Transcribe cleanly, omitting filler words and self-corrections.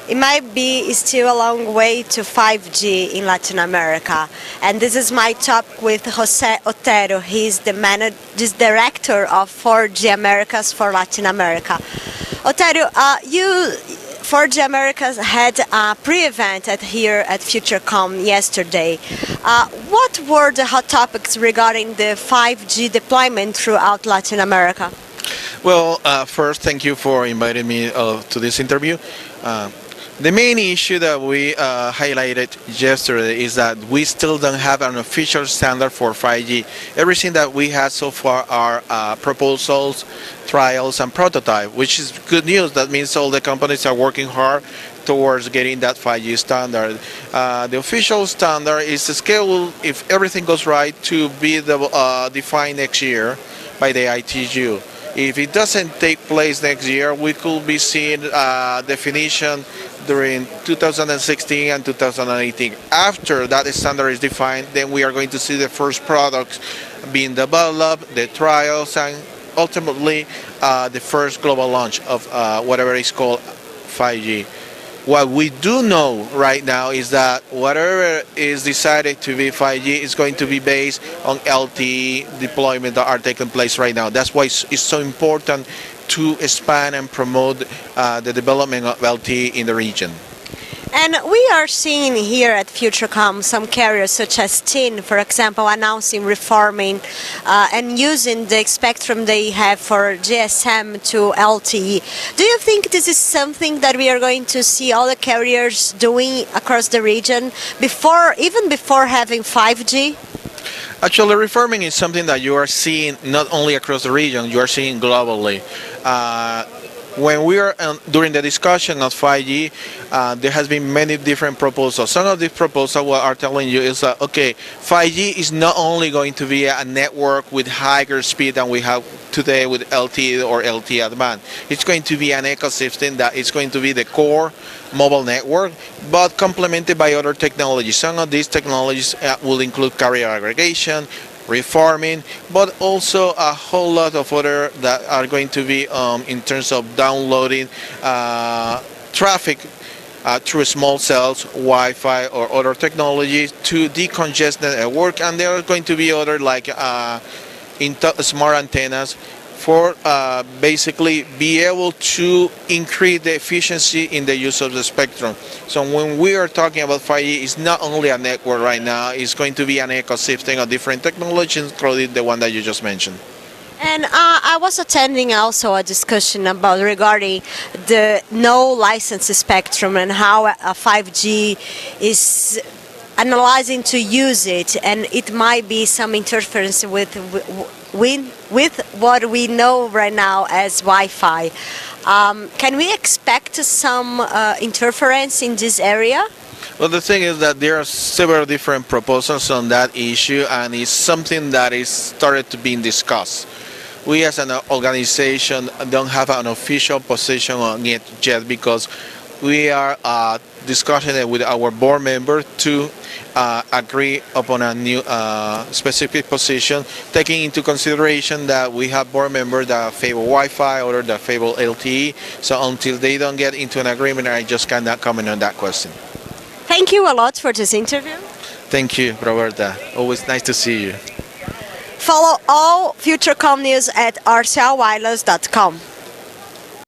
it might be still a long way to 5G in Latin America. And this is my talk with Jose Otero. He's the director of 4G Americas for Latin America. Otero, 4G Americas had a pre-event here at FutureCom yesterday. What were the hot topics regarding the 5G deployment throughout Latin America? Well, first, thank you for inviting me to this interview. The main issue that we highlighted yesterday is that we still don't have an official standard for 5G. Everything that we had so far are proposals, trials, and prototype, which is good news. That means all the companies are working hard towards getting that 5G standard. The official standard is scheduled, if everything goes right, to be defined next year by the ITU. If it doesn't take place next year, we could be seeing definition during 2016 and 2018. After that standard is defined, then we are going to see the first products being developed, the trials, and ultimately the first global launch of whatever is called 5G. What we do know right now is that whatever is decided to be 5G is going to be based on LTE deployment that are taking place right now. That's why it's so important to expand and promote the development of LTE in the region. And we are seeing here at FutureCom some carriers such as TIN, for example, announcing reforming and using the spectrum they have for GSM to LTE. Do you think this is something that we are going to see all the carriers doing across the region even before having 5G? Actually, reforming is something that you are seeing not only across the region, you are seeing globally. When we are during the discussion of 5G, there has been many different proposals. Some of these proposals what are telling you is that, okay, 5G is not only going to be a network with higher speed than we have today with LTE or LTE Advanced. It's going to be an ecosystem that is going to be the core mobile network, but complemented by other technologies. Some of these technologies will include carrier aggregation, reforming, but also a whole lot of other that are going to be in terms of downloading traffic through small cells, Wi-Fi, or other technologies to decongest the network. And there are going to be other like smart antennas for basically be able to increase the efficiency in the use of the spectrum. So when we are talking about 5G, it's not only a network right now, it's going to be an ecosystem of different technologies, including the one that you just mentioned. And I was attending also a discussion regarding the no license spectrum and how 5G is analyzing to use it, and it might be some interference with what we know right now as Wi-Fi. Can we expect some interference in this area? Well, the thing is that there are several different proposals on that issue, and it's something that is started to be discussed. We as an organization don't have an official position on it yet because we are discussing it with our board member to agree upon a new specific position, taking into consideration that we have board members that favor Wi-Fi or that favor LTE. So until they don't get into an agreement, I just cannot comment on that question. Thank you a lot for this interview. Thank you, Roberta. Always nice to see you. Follow all FutureCom news at rclwireless.com.